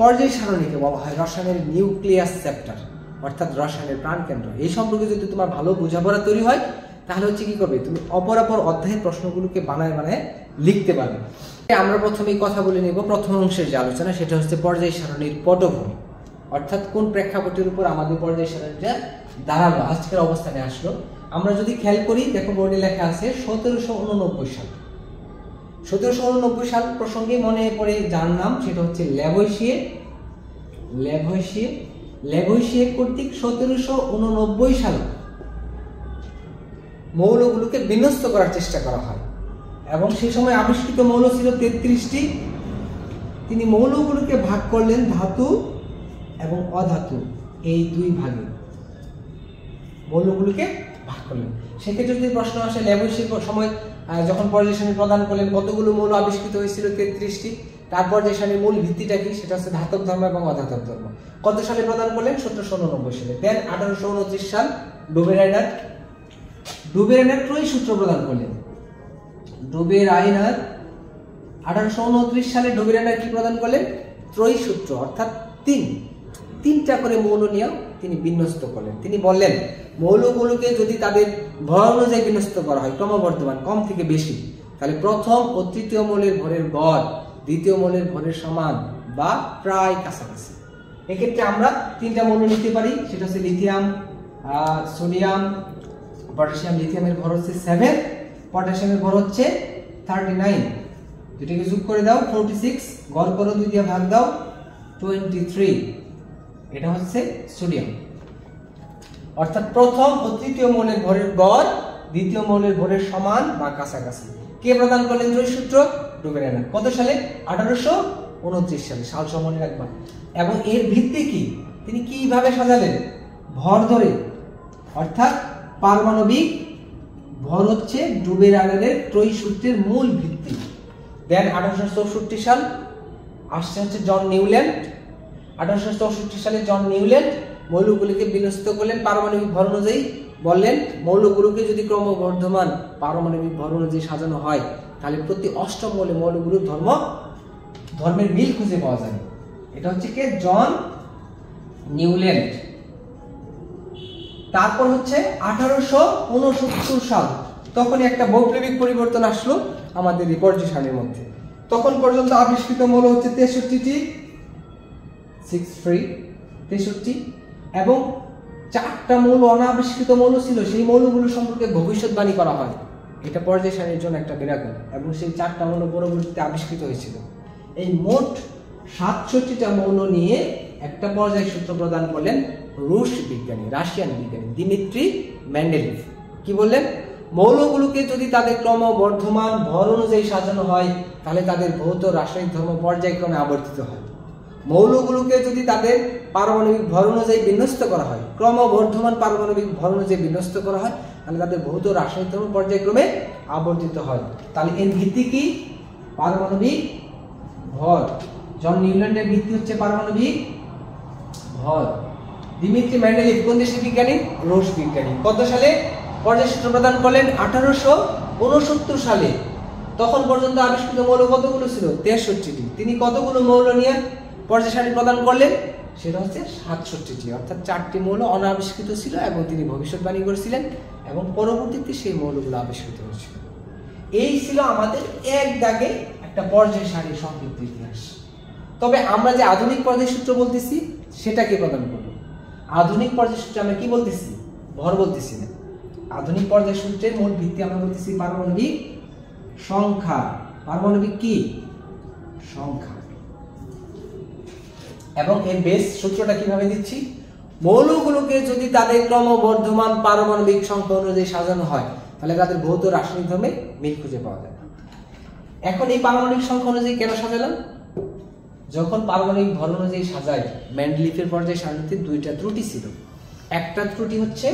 পর্যায় সারণীকে বলা হয় রসায়নের নিউক্লিয়াস চ্যাপ্টার, অর্থাৎ রসায়নের প্রাণকেন্দ্র। এই সম্পর্কে যদি তোমার ভালো বোঝাপড়া তৈরি হয় তাহলে হচ্ছে কি করবে, তুমি অপরাপর অধ্যায়ের প্রশ্নগুলোকে বানায় বানায় লিখতে পারবে। আমরা প্রথমেই কথা বলে নেব প্রথম অংশের যে আলোচনা, সেটা হচ্ছে পর্যায় সারণীর পটভূমি, অর্থাৎ কোন প্রেক্ষাপটের উপর আমাদের পর্যায় সারণীটা দাঁড়ালো, আজকের অবস্থানে আসলো। আমরা যদি খেয়াল করি, দেখো বোর্ডে লেখা আছে 1789 সাল। 1789 সাল প্রসঙ্গে মনে পড়ে যার নাম, সেটা হচ্ছে ল্যাভোইসিয়ে কর্তৃক 1789 সালে মৌলগুলোকে বিন্যস্ত করার চেষ্টা করা হয় এবং সেই সময় আবিষ্কৃত মৌল ছিল 33টি। তিনি মৌলগুলোকে ভাগ করলেন ধাতু এবং অধাতু, এই দুই ভাগে মৌলগুলোকে ভাগ করলেন। সেক্ষেত্রে যদি প্রশ্ন আসে ল্যাভোইসিয়ে সময় যখন পর্যায় সারণী প্রদান করলেন কতগুলো মৌল আবিষ্কৃত হয়েছিল? 33টি। তার পর্যায় সারণীর মূল ভিত্তিটা কি? সেটা হচ্ছে ধাতব ধর্ম এবং অধাতব ধর্ম। কত সালে প্রদান করলেন? 1789 সালে। দেন 1829 সাল ডুবেরাইনার ত্রয়ী সূত্র প্রদান করলেন। ডুবেরাইনার 1829 সালে ডুবেরাইনার কি প্রদান করলেন? ত্রয়ী সূত্র, অর্থাৎ তিনটা করে মৌল নিয়ে তিনি বিন্যস্ত করলেন। তিনি বললেন মৌলগুলোকে যদি তাদের ভর অনুযায়ী বিন্যস্ত করা হয়, ক্রমবর্ধমান কম থেকে বেশি, তাহলে প্রথম ও তৃতীয় মৌলের ভরের গড় দ্বিতীয় মৌলের ভরের সমান বা প্রায় কাছাকাছি। এক্ষেত্রে আমরা তিনটা মৌল নিতে পারি, সেটা হচ্ছে লিথিয়াম, সোডিয়াম, পটাশিয়াম। লিথিয়ামের ভর হচ্ছে 7, পটাশিয়ামের ভর হচ্ছে 39। দুটাকে যোগ করে দাও 46, গড় করো 2 দিয়ে ভাগ দাও 23। এটা হচ্ছে সোডিয়াম। অর্থাৎ প্রথম ও তৃতীয় মৌলের ভরের গড় দ্বিতীয় মৌলের ভরের সমান বা কাছাকাছি। কে প্রদান করলেন ত্রয়ী সূত্র? ডুবেরাইনার। কত সালে? 1829 সালে। সাল মনে রাখবা। এবং এর ভিত্তি কি? তিনি কিভাবে সাজালেন? ভর ধরে, অর্থাৎ পারমাণবিক ভর হচ্ছে ডুবেরাইনারের ত্রয়ী সূত্রের মূল ভিত্তি। দেন 1864 সাল আসছে হচ্ছে জন নিউল্যান্ড। 1864 সালে জন নিউল্যান্ড মৌলগুলিকে বিন্যস্ত করলেন পারমাণবিক ভর অনুযায়ী। বললেন মৌলগুলোকে যদি ক্রমবর্ধমান পারমাণবিক ভর অনুযায়ী সাজানো হয় তাহলে প্রতি অষ্টম মৌলে মৌলগুলোর ধর্মের মিল খুঁজে পাওয়া যায়। এটা হচ্ছে কে? জন নিউল্যান্ড। তারপর হচ্ছে 1869 সাল, তখনই একটা বৈপ্লবিক পরিবর্তন আসলো আমাদের এই পর্যায় সারণীর মধ্যে। তখন পর্যন্ত আবিষ্কৃত মৌল হচ্ছে 63টি, 63 এবং 4টা মৌল অনাবিষ্কৃত মৌল ছিল। সেই মৌলগুলো সম্পর্কে ভবিষ্যৎবাণী করা হয়। এটা পর্যায় সারণীর জন্য একটা বিরাগন, এবং সেই 4টা মৌল পরবর্তীতে আবিষ্কৃত হয়েছিল। এই মোট 67টা মৌল নিয়ে একটা পর্যায় সূত্র প্রদান করলেন রাশিয়ান বিজ্ঞানী দিমিত্রি মেন্ডেলিভ। কি বললেন? মৌলগুলোকে যদি তাদের ক্রমবর্ধমান ভর অনুযায়ী সাজানো হয় তাহলে তাদের ভৌত রাসায়নিক ধর্ম পর্যায়ক্রমে আবর্তিত হয়। মৌলগুলোকে যদি তাদের পারমাণবিক ভর অনুযায়ী বিন্যস্ত করা হয়, ক্রমবর্ধমান পারমাণবিক ভর অনুযায়ী বিন্যস্ত করা হয়, তাহলে তাদের ভৌত রাসায়নিক ধর্ম পর্যায়ক্রমে আবর্তিত হয়। তাহলে এর ভিত্তি কি? পারমাণবিক ভর। জন নিউল্যান্ডের ভিত্তি হচ্ছে পারমাণবিক ভর। দিমিত্রি মেন্ডেলিভ কোন দেশের বিজ্ঞানী? রুশ বিজ্ঞানী। কত সালে পর্যায় সূত্র প্রদান করলেন? 1869 সালে। তখন পর্যন্ত আবিষ্কৃত মৌল কতগুলো ছিল? 63টি। তিনি কতগুলো মৌল নিয়ে পর্যায় সারণী প্রদান করলেন? সেটা হচ্ছে 67টি। অর্থাৎ 4টি মৌল অনাবিষ্কৃত ছিল এবং তিনি ভবিষ্যৎবাণী করেছিলেন এবং পরবর্তীতে সেই মৌলগুলো আবিষ্কৃত হয়েছিল। এই ছিল আমাদের এক দাগে একটা পর্যায় সারণীর সংক্ষিপ্ত ইতিহাস। তবে আমরা যে আধুনিক পর্যায় সূত্র বলতেছি সেটাকে প্রদান করব। আধুনিক পর্যায় সূত্রে আমরা কি বলতেছি? ভর বলতেছি না। আধুনিক পর্যায় সূত্রের মূল ভিত্তি আমরা বলতেছি পারমাণবিক সংখ্যা। পারমাণবিক কি? সংখ্যা। এবং এর বেস সূত্রটা কিভাবে দিচ্ছি? মৌলগুলোকে যদি তাদের ক্রমবর্ধমান পারমাণবিক সংখ্যা অনুযায়ী সাজানো হয় তাহলে তাদের ভৌত রাসায়নিক ধর্মে মিল খুঁজে পাওয়া যায়। এখন এই পারমাণবিক সংখ্যা অনুযায়ী কেন সাজালাম? যখন পারমাণবিক ভর অনুযায়ী সাজায়, মেন্ডেলিভের পর্যায় সারণীতে 2টা ত্রুটি ছিল। একটা ত্রুটি হচ্ছে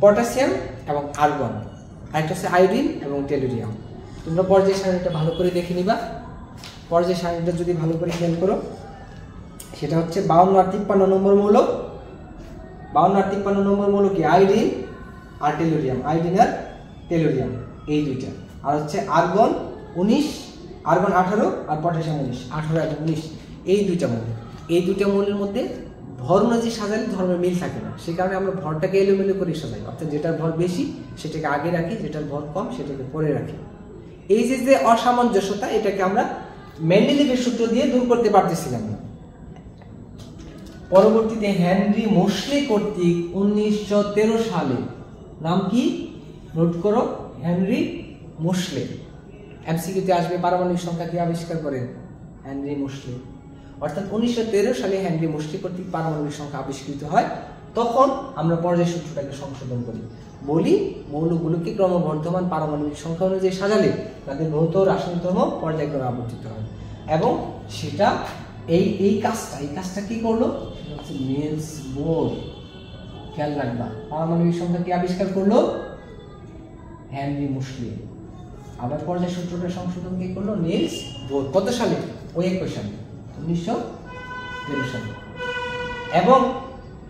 পটাশিয়াম এবং আর্গন, আরেকটা হচ্ছে আয়োডিন এবং টেলুরিয়াম। তোমরা পর্যায় সারণীটা ভালো করে দেখে নিবা। পর্যায় সারণীটা যদি ভালো করে খেয়াল করো, সেটা হচ্ছে 52 আর 53 নম্বর মৌল। 52 আর 53 নম্বর মৌল কি? আয়োডিন আর টেলুরিয়াম। আয়োডিন আর টেলুরিয়াম এই দুইটা। আর হচ্ছে আর্গন 19, আর্গন 18 আর পটাশিয়াম 19, 18 এবং 19 এই দুইটা মৌল। এই দুটো মৌলের মধ্যে ভর অনুযায়ী সাজালে ধর্মের মিল থাকে না, সে কারণে আমরা ভরটাকে এলোমেলো করে সাজাই, অর্থাৎ যেটার ভর বেশি সেটাকে আগে রাখি, যেটার ভর কম সেটাকে পরে রাখি। এই যে অসামঞ্জস্যতা, এটাকে আমরা মেন্ডেলিভের সূত্র দিয়ে দূর করতে পারতেছিলাম না। পরবর্তীতে হেনরি মোসলে কর্তৃক 1913 সালে, নাম কি নোট করো, হেনরি মোসলে। এমসিকিউতে আসবে পারমাণবিক সংখ্যা কি আবিষ্কার করেন? Henry Moseley. অর্থাৎ 1913 সালে হেনরি মোসলে কর্তৃক পারমাণবিক সংখ্যা আবিষ্কৃত হয়। তখন আমরা পর্যায় সূত্রটাকে সংশোধন করি, বলি মৌলগুলোকে ক্রমবর্ধমান পারমাণবিক সংখ্যা অনুযায়ী সাজালে তাদের ভৌত রাসায়নিক ধর্ম পর্যায়ক্রমে আবর্তিত হয়। এবং সেটা এই কাজটা কি করলো? Nils bore. খেয়াল রাখবা, পারমাণবিক সংখ্যা কি আবিষ্কার করলো? Henry Moseley. আবার পর্যায় সূত্রটা সংশোধন কি করলো? Nils bore. কত সালে? ওই একই সালে, 1913 সালে। এবং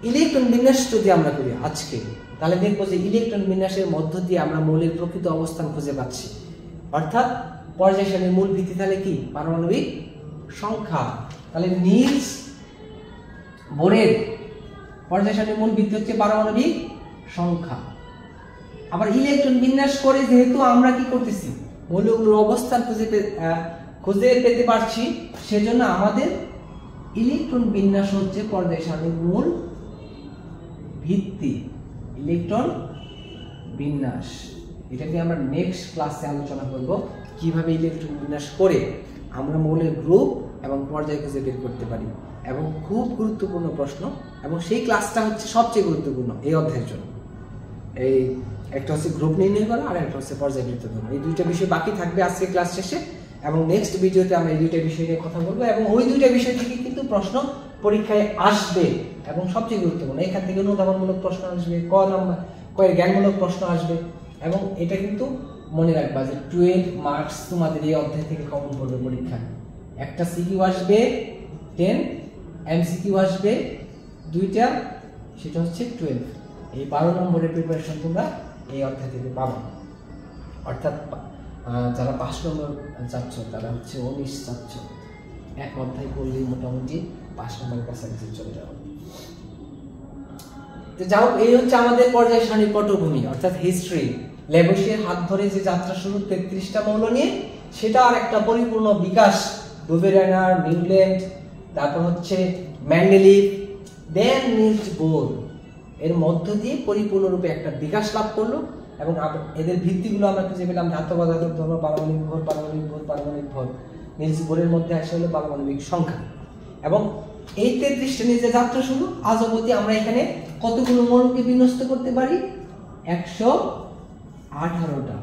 ইলেকট্রন বিন্যাস যদি আমরা করি আজকে, তাহলে দেখবো যে ইলেকট্রন বিন্যাসের মধ্য দিয়ে আমরা মৌলের প্রকৃত অবস্থান খুঁজে পাচ্ছি। অর্থাৎ পর্যায় সারণীর মূল ভিত্তি তাহলে কি? পারমাণবিক সংখ্যা। তাহলে নিলস বোরের পর্যায় সারণীর মূল ভিত্তি হচ্ছে পারমাণবিক সংখ্যা। আবার ইলেকট্রন বিন্যাস করে যেহেতু আমরা কি করতেছি, মৌলগুলোর অবস্থান খুঁজে পেতে পারছি, সেজন্য আমাদের ইলেকট্রন বিন্যাস হচ্ছে পর্যায় সারণীর মূল ভিত্তি। ইলেকট্রন বিন্যাস, এটাকে আমরা নেক্সট ক্লাসে আলোচনা করব, কিভাবে ইলেকট্রন বিন্যাস করে আমরা মৌলের গ্রুপ এবং পর্যায় খুঁজে বের করতে পারি। এবং খুব গুরুত্বপূর্ণ প্রশ্ন, এবং সেই ক্লাসটা হচ্ছে সবচেয়ে গুরুত্বপূর্ণ এই অধ্যায়ের জন্য। এই একটা হচ্ছে গ্রুপ নির্ণয় করা, আর একটা হচ্ছে পর্যায়বৃত্ত ধর্ম। এই দুইটা বিষয় বাকি থাকবে আজকে ক্লাস শেষে, এবং নেক্সট ভিডিওতে আমরা এই দুইটা বিষয় নিয়ে কথা বলবো। এবং ওই দুইটা বিষয় থেকে কিন্তু প্রশ্ন পরীক্ষায় আসবে, এবং সবচেয়ে গুরুত্বপূর্ণ এখান থেকে অনুধাবনমূলক প্রশ্ন আসবে, কয়ের জ্ঞানমূলক প্রশ্ন আসবে। এবং এটা কিন্তু মনে রাখবা যে 12 মার্কস তোমাদের এই অধ্যায় থেকে কমন পড়বে পরীক্ষায়। একটা সিকিউ আসবে 10, এমসিকিউ আসবে 2টা, সেটা হচ্ছে 12। এই 12 নম্বরের প্রিপারেশন তোমরা এই অধ্যায় থেকে পাবো। অর্থাৎ যারা 5 নম্বর চাচ্ছ তারা হচ্ছে 19 চাচ্ছ, এক অধ্যায় করলেই মোটামুটি 5 নম্বরের কাছাকাছি চলে যাবে। তো যাও, এই হচ্ছে আমাদের পর্যায় সারণীর পটভূমি, অর্থাৎ হিস্ট্রি। লেবসিয়ের হাত ধরে যে যাত্রা শুরু 33টা মৌল নিয়ে, সেটা আর একটা পরিপূর্ণ বিকাশ। ডুবেরানার, নিউল্যান্ড, তারপর হচ্ছে মেন্ডেলিভ, দেন নিলস বোর, এর মধ্য দিয়ে পরিপূর্ণরূপে একটা বিকাশ লাভ করলো। এবং এদের ভিত্তিগুলো আমরা খুঁজে পেলাম: ধাতব অধাতব ধর্ম, পারমাণবিক ভর, পারমাণবিক ভর, পারমাণবিক ভর। নিলস বোরের মধ্যে আসে হলো পারমাণবিক সংখ্যা। এবং এই 33টা নিয়ে যে যাত্রা শুরু, আজ অবধি আমরা এখানে কতগুলো মৌলকে বিন্যস্ত করতে পারি? 118টা।